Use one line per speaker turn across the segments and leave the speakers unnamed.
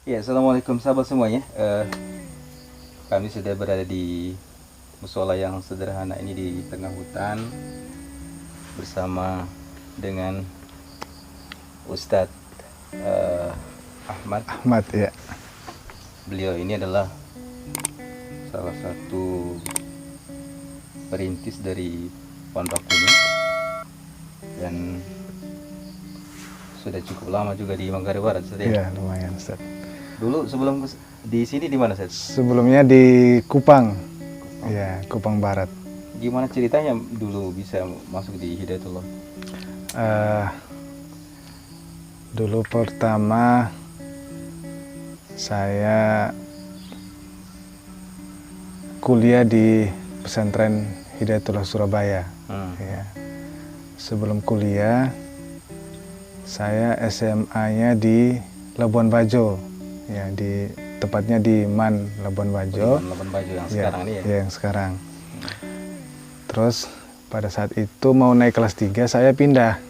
Ya, assalamualaikum sahabat semuanya. Kami sudah berada di musola yang sederhana ini di tengah hutan bersama dengan Ustadz Ahmad.
Ahmad ya.
Beliau ini adalah salah satu perintis dari Pondok ini dan sudah cukup lama juga di Manggarai Barat, Ustadz, ya?
Iya, lumayan Ustaz.
Dulu sebelum di sini di mana, Ustadz?
Sebelumnya di Kupang. Ya, Kupang Barat.
Gimana ceritanya dulu bisa masuk di Hidayatullah?
Eh, Dulu pertama saya kuliah di pesantren Hidayatullah Surabaya. Ya. Sebelum kuliah saya SMA-nya di Labuan Bajo. Ya, tepatnya di MAN Labuan Bajo.
Labuan Bajo yang
Ya,
sekarang ini ya?
ya, yang sekarang. Terus pada saat itu mau naik kelas 3 saya pindah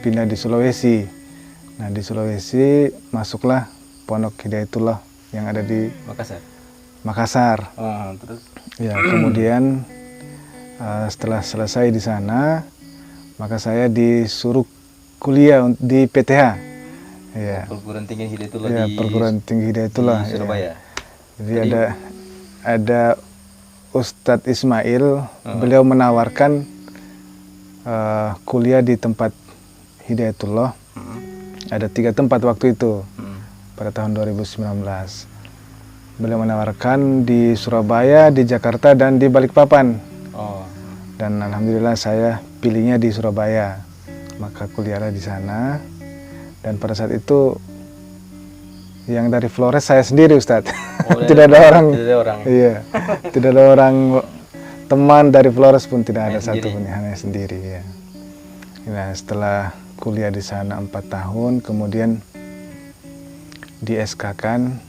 di Sulawesi. Nah, di Sulawesi masuklah Pondok Hidayatullah yang ada di Makassar.
Terus?
Ya, kemudian setelah selesai di sana, maka saya disuruh kuliah di PTH. Ya.
Perguruan Tinggi Hidayatullah
Ya,
di
Perguruan Tinggi Hidayatullah
di Surabaya.
Ya. Jadi ada Ustadz Ismail, beliau menawarkan kuliah di tempat Hidayatullah. Ada 3 tempat waktu itu pada tahun 2019. Beliau menawarkan di Surabaya, di Jakarta, dan di Balikpapan. Dan alhamdulillah saya pilihnya di Surabaya. Maka kuliahlah di sana. Dan pada saat itu yang dari Flores saya sendiri, Ustadz. Tidak ada orang. Iya, tidak ada orang teman dari Flores pun tidak ada satu pun, hanya sendiri ya. Nah, setelah kuliah di sana 4 tahun, kemudian di SK-kan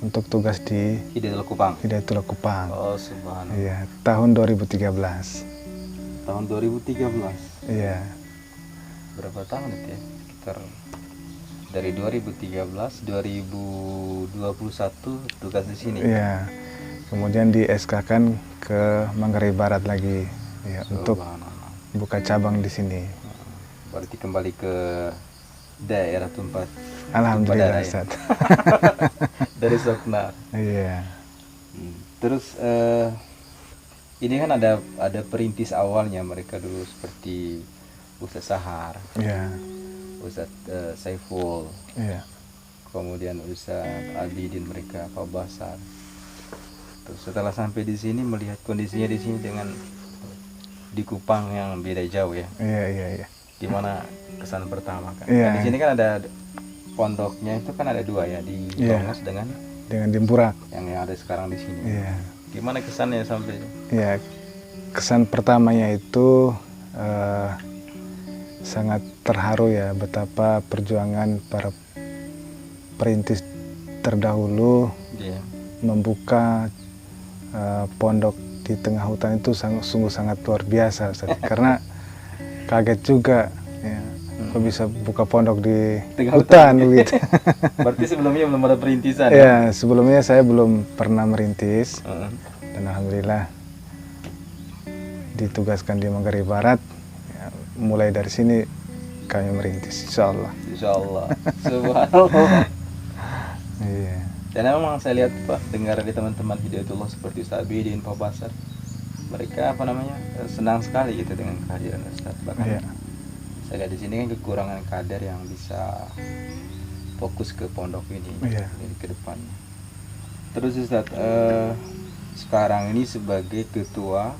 untuk tugas di Hidayatullah Kupang.
Oh, subhanallah.
Iya, tahun 2013.
Tahun 2013.
Iya.
Berapa tahun itu ya? Sekitar dari 2013, 2021 tugas di sini.
Iya. Kemudian di SK-kan ke Manggarai Barat lagi ya, untuk buka cabang di sini.
Berarti kembali ke daerah tempat.
Alhamdulillah, Ustaz.
Dari Soknar.
Iya.
Terus ini kan ada perintis awalnya mereka dulu seperti Ustadz Sahar.
Iya.
Ustadz Saiful.
Iya.
Kemudian Ustadz Abidin, mereka Pak Basar. Terus setelah sampai di sini melihat kondisinya di sini dengan di Kupang yang beda jauh ya.
Iya.
Gimana kesan pertama kan?
Iya.
Nah, di sini kan ada pondoknya itu kan ada 2 ya, di Longos dengan
di Mpurak.
Yang ada sekarang di sini.
Iya.
Gimana kesannya sampai?
Iya, kesan pertamanya itu sangat terharu ya, betapa perjuangan para perintis terdahulu membuka pondok di tengah hutan itu sungguh sangat luar biasa, Ustaz. Karena kaget juga ya, kok bisa buka pondok di hutan begitu.
Berarti sebelumnya belum ada perintisan?
Ya, sebelumnya saya belum pernah merintis. Dan alhamdulillah ditugaskan di Manggarai Barat. Ya, mulai dari sini kami merintis, insya Allah.
Insya Allah. Subhanallah.
Iya.
Dan memang saya lihat Pak, dengar dari teman-teman Hidayatullah seperti Ustaz Abidin, Pak Basar, mereka senang sekali gitu dengan kehadiran Ustaz. Bahkan saya lihat di sini kan kekurangan kader yang bisa fokus ke pondok ini ke depannya. Terus Ustaz, sekarang ini sebagai ketua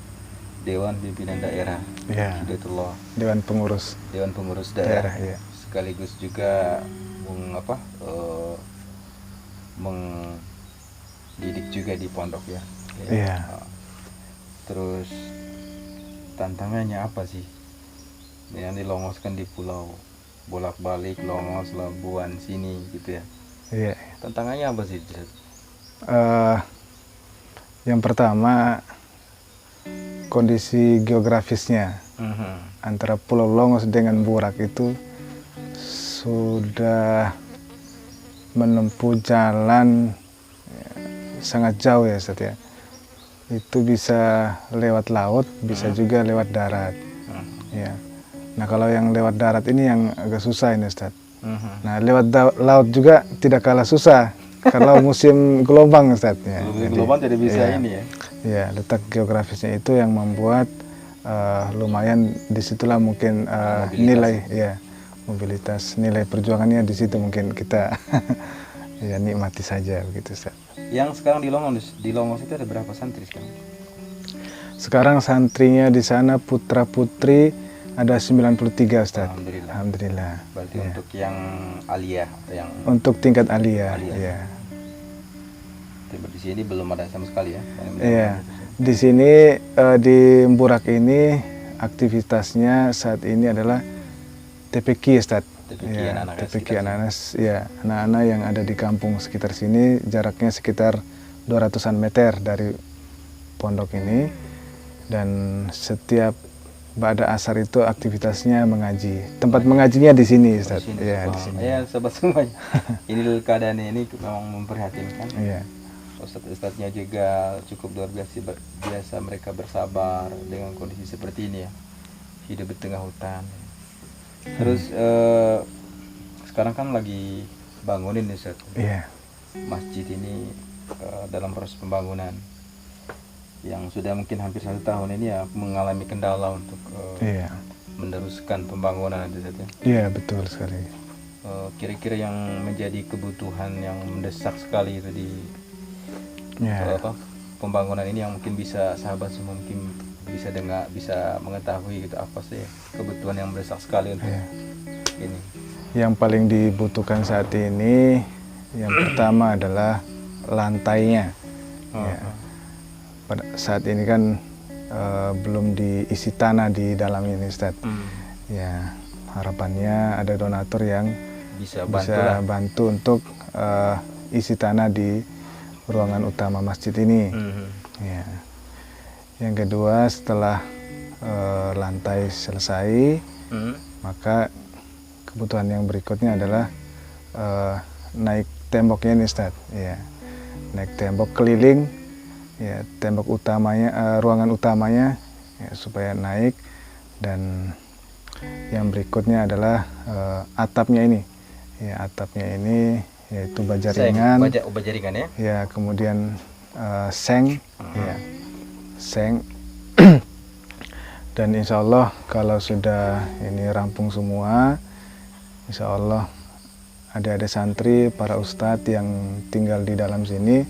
Dewan Pimpinan Daerah Hidayatullah, Dewan Pengurus Daerah, sekaligus juga mendidik juga di pondok ya. Terus tantangannya apa sih? Yang dilongoskan di pulau, bolak-balik Longos, Labuan sini gitu ya. Tantangannya apa sih?
Yang pertama, kondisi geografisnya antara Pulau Longos dengan Burak itu sudah menempuh jalan sangat jauh ya Ustaz ya. Itu bisa lewat laut, bisa juga lewat darat. Ya. Nah kalau yang lewat darat ini yang agak susah ini Ustaz. Nah lewat laut juga tidak kalah susah kalau musim gelombang Ustaz. Ya.
Gelombang tidak bisa
ya,
ini ya.
Ya letak geografisnya itu yang membuat lumayan disitulah mungkin nilai ya mobilitas, nilai perjuangannya di situ mungkin kita ya nikmati saja begitu Ustaz.
Yang sekarang di Longos itu ada berapa santri sekarang?
Sekarang santrinya di sana putra putri ada 93 Ustaz.
Alhamdulillah.
Alhamdulillah.
Berarti
Ya.
untuk yang aliyah atau yang
Untuk tingkat aliyah,
Aliyah.
ya.
di sini belum ada sama sekali ya?
Iya. Di sini di Mburak ini aktivitasnya saat ini adalah TPQ Ustaz.
TPQ
Ya,
anak-anak
TPQ
sekitar
anak-anak ya, anak-anak yang ada di kampung sekitar sini, jaraknya sekitar 200-an meter dari pondok ini, dan setiap ba'da asar itu aktivitasnya mengaji. Tempat mengajinya di sini Ustaz. Ya, di sini.
Ya, sobat semuanya. Ini keadaan ini memang memprihatinkan.
Iya.
Ustadz-ustadznya juga cukup luar biasa mereka bersabar dengan kondisi seperti ini ya, hidup di tengah hutan. Terus sekarang kan lagi bangunin nih Ustadz.
Iya.
Masjid ini dalam proses pembangunan yang sudah mungkin hampir 1 tahun ini ya mengalami kendala untuk
Iya.
meneruskan pembangunan itu Ustadz ya.
Iya, betul sekali.
Kira-kira yang menjadi kebutuhan yang mendesak sekali itu di
Ya.
pembangunan ini yang mungkin bisa sahabat semua mungkin bisa mengetahui gitu apa sih kebutuhan yang mendesak sekali untuk
Ya.
ini.
Yang paling dibutuhkan saat ini yang pertama adalah lantainya. Ya. Pada saat ini kan belum diisi tanah di dalam ini Ustaz. Ya, harapannya ada donatur yang
Bisa
bantu untuk isi tanah di ruangan utama masjid ini. Ya. Yang kedua, setelah lantai selesai, maka kebutuhan yang berikutnya adalah naik temboknya ini Ustaz. Ya. Naik tembok keliling, ya, tembok utamanya, ruangan utamanya, ya, supaya naik. Dan yang berikutnya adalah atapnya ini. Ya, atapnya ini yaitu baja ringan.
Baja ringan ya.
Ya, kemudian seng, ya, seng. Dan insya Allah kalau sudah ini rampung semua, insya Allah ada santri, para ustadz yang tinggal di dalam sini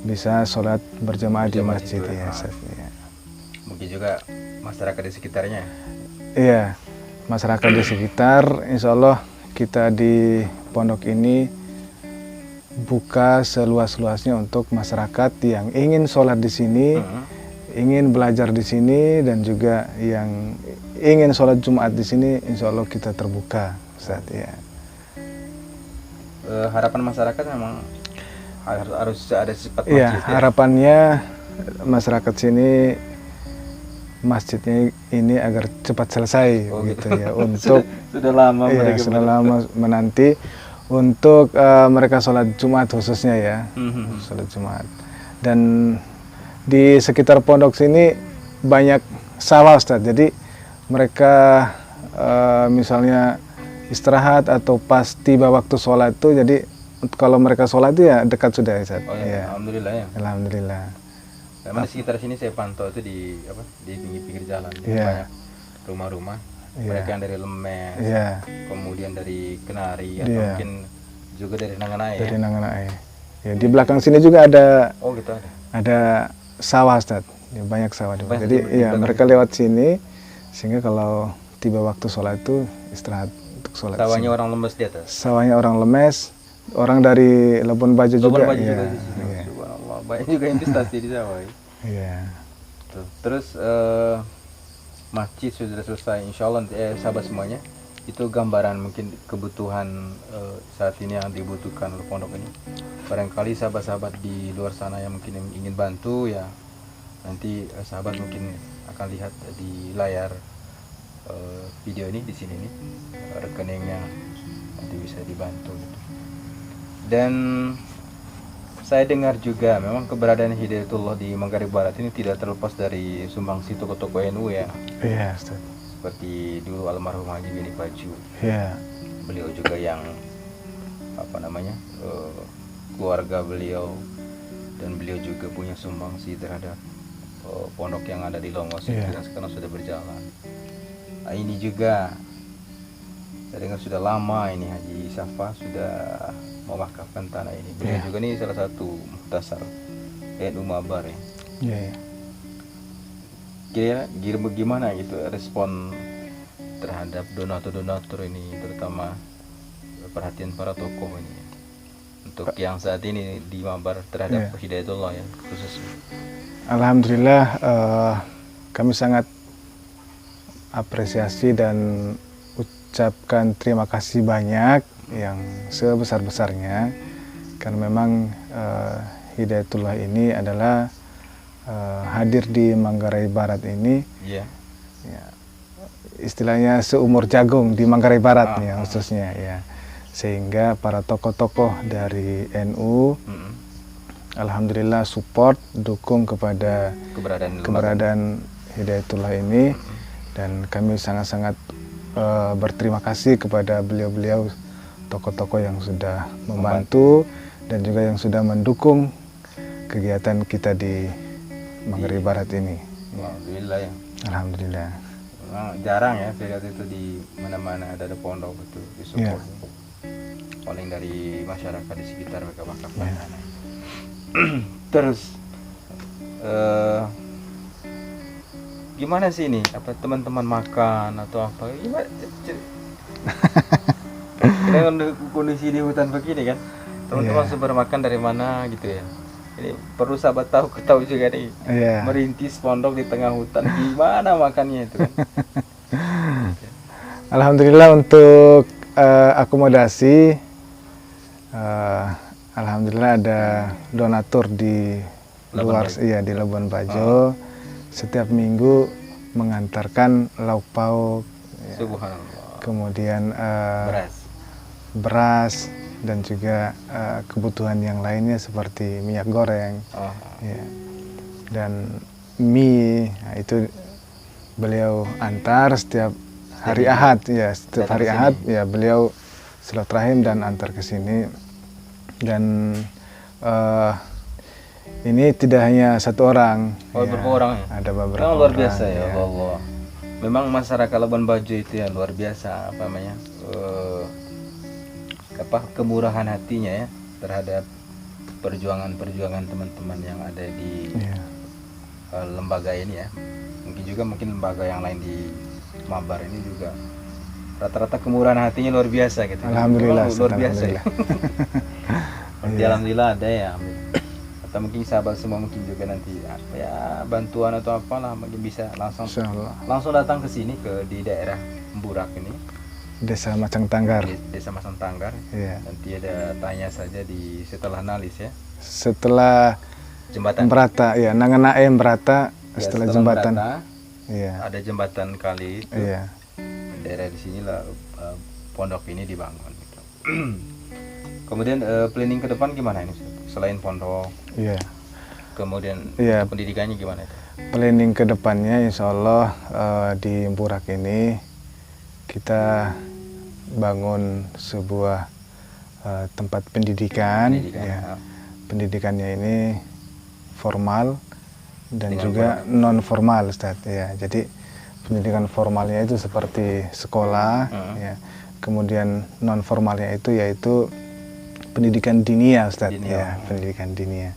bisa sholat berjamaah di masjid ya, ya.
Mungkin juga masyarakat di sekitarnya.
Iya, masyarakat di sekitar, insya Allah kita di pondok ini buka seluas-luasnya untuk masyarakat yang ingin sholat di sini, ingin belajar di sini, dan juga yang ingin sholat Jumat di sini, insya Allah kita terbuka, Ustaz, ya.
Harapan masyarakat memang harus ada sifat
Iya,
masjid ya.
harapannya masyarakat sini masjidnya ini agar cepat selesai, gitu ya. Untuk
sudah lama
iya, sudah lama menanti. Untuk mereka sholat Jumat khususnya ya, sholat Jumat. Dan di sekitar pondok sini banyak sawah Ustaz, jadi mereka misalnya istirahat atau pas tiba waktu sholat itu, jadi kalau mereka sholat itu ya dekat sudah Ustaz.
Oh ya, alhamdulillah ya.
Alhamdulillah.
Memang di sekitar sini saya pantau itu di pinggir jalan,
Yeah.
banyak rumah-rumah.
Yeah.
Mereka yang dari Lemes,
Yeah.
kemudian dari Kenari, atau
Yeah.
mungkin juga dari Nanganai.
Dari Nanganai. Ya, di belakang sini juga ada
Oh gitu ada.
ada sawah Ustaz. Ya, banyak sawah.
Banyak
Jadi
di
ya
belakang
mereka lewat sini sehingga kalau tiba waktu sholat itu istirahat untuk sholat.
Sawahnya
sini.
orang Lemes di atas.
Sawahnya orang Lemes, orang dari Labuan Bajo juga.
Baju
Ya,
juga di sini.
iya.
Subhanallah, banyak juga investasi di sawah. Ya.
Iya.
Tuh. Terus masjid sudah selesai, insya Allah sahabat semuanya. Itu gambaran mungkin kebutuhan saat ini yang dibutuhkan oleh pondok ini. Barangkali sahabat-sahabat di luar sana yang mungkin ingin bantu ya, nanti sahabat mungkin akan lihat di layar video ini di sini nih rekeningnya, nanti bisa dibantu gitu. Dan saya dengar juga memang keberadaan Hidayatullah di Manggarai Barat ini tidak terlepas dari sumbangsi tokoh-tokoh NU ya.
Iya, Ustaz.
Seperti dulu almarhum Haji Bini Paju.
Iya.
Beliau juga yang keluarga beliau, dan beliau juga punya sumbangsi terhadap pondok yang ada di Longos yang sekarang sudah berjalan. Nah, ini juga saya dengar sudah lama ini Haji Safa sudah mewakafkan tanah ini. Beliau juga ini salah satu muhtasar NU Mabar ya. Kira bagaimana gitu respon terhadap donatur-donatur ini, terutama perhatian para tokoh ini untuk yang saat ini di Mabar terhadap Hidayatullah ya khususnya.
Alhamdulillah kami sangat apresiasi dan ucapkan terima kasih banyak yang sebesar-besarnya, karena memang Hidayatullah ini adalah hadir di Manggarai Barat ini ya, istilahnya seumur jagung di Manggarai Barat ya khususnya ya, sehingga para tokoh-tokoh dari NU alhamdulillah support, dukung kepada keberadaan Hidayatullah ini, dan kami sangat-sangat berterima kasih kepada beliau-beliau tokoh-tokoh yang sudah membantu dan juga yang sudah mendukung kegiatan kita di Manggarai Barat ini.
Alhamdulillah ya.
Alhamdulillah.
Memang jarang ya saya lihat itu di mana-mana ada pondok itu disupport. Paling dari masyarakat di sekitar mereka wakafkan. Terus gimana sih ini? Apa teman-teman makan atau apa? Gimana? Dengan kondisi di hutan begini kan, teman-teman sumber makan dari mana gitu ya? Ini perlu sahabat tahu juga nih. Merintis pondok di tengah hutan, gimana makannya itu kan?
Alhamdulillah untuk akomodasi. Alhamdulillah ada donatur di luar, di Labuan Bajo. Setiap minggu mengantarkan lauk pauk, kemudian beras dan juga kebutuhan yang lainnya seperti minyak goreng, dan mie. Nah, itu beliau antar setiap hari Ahad ya, setiap hari Ahad ya beliau silaturahim dan antar ke sini. Dan ini tidak hanya satu orang,
beberapa orang ya?
Ada beberapa
orang. Luar biasa
orang,
ya Allah. Memang masyarakat Labuan Bajo itu ya luar biasa kemurahan hatinya ya terhadap perjuangan teman-teman yang ada di lembaga ini ya. Mungkin lembaga yang lain di Mabar ini juga rata-rata kemurahan hatinya luar biasa gitu.
Alhamdulillah,
luar biasa.
Alhamdulillah.
Alhamdulillah ada ya. Atau mungkin sahabat semua mungkin juga nanti bantuan atau apalah mungkin bisa langsung datang ke sini di daerah Mburak ini.
Desa Macang Tanggar.
Desa Macang Tanggar. Nanti ada tanya saja setelah Nalis ya.
Setelah jembatan Berata ya, Nangenaem Berata setelah jembatan. Ada jembatan kali itu.
Daerah di sinilah pondok ini dibangun gitu. Kemudian planning ke depan gimana ini selain pondok? Kemudian pendidikannya gimana itu?
Planning ke depannya insya Allah di Mburak ini kita bangun sebuah tempat pendidikan. Pendidikannya ini formal dan juga non formal, Ustaz ya. Jadi pendidikan formalnya itu seperti sekolah, kemudian non formalnya itu yaitu pendidikan dinia, Ustaz ya, pendidikan dinia.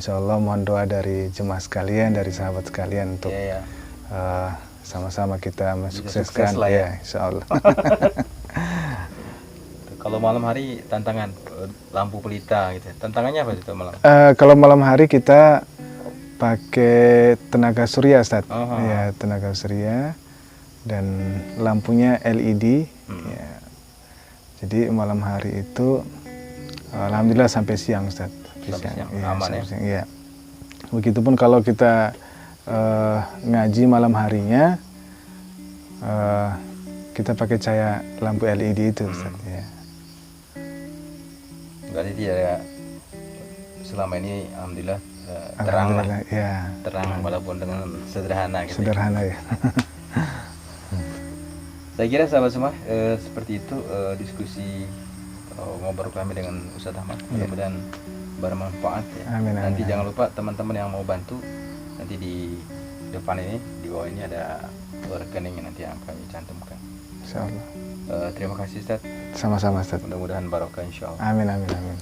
Insya Allah mohon doa dari jemaah sekalian, dari sahabat sekalian untuk sama-sama kita mensukseskan insya Allah.
Kalau malam hari tantangan lampu pelita gitu, tantangannya apa itu malam?
Kalau malam hari kita pakai tenaga surya, Ustaz. Ya, tenaga surya dan lampunya LED. Ya. Jadi malam hari itu alhamdulillah sampai siang, Ustaz.
Siang. Aman ya?
Siang, ya. Begitupun kalau kita ngaji malam harinya kita pakai cahaya lampu LED itu, Ustaz. Ya.
Berarti dia selama ini alhamdulillah terang lah.
Ya.
Terang walaupun dengan sederhana gitu.
Sederhana ya.
Saya kira sahabat semua seperti itu diskusi ngobrol kami dengan Ustadz Ahmad. Mudah-mudahan bermanfaat ya.
Amin,
Nanti
amin,
jangan lupa teman-teman yang mau bantu, nanti di depan ini, di bawah ini ada rekening nanti yang kami cantumkan.
Insya Allah.
Terima kasih Ustadz.
Sama-sama Ustaz.
Mudah-mudahan barokah insya Allah.
Amin, amin, amin.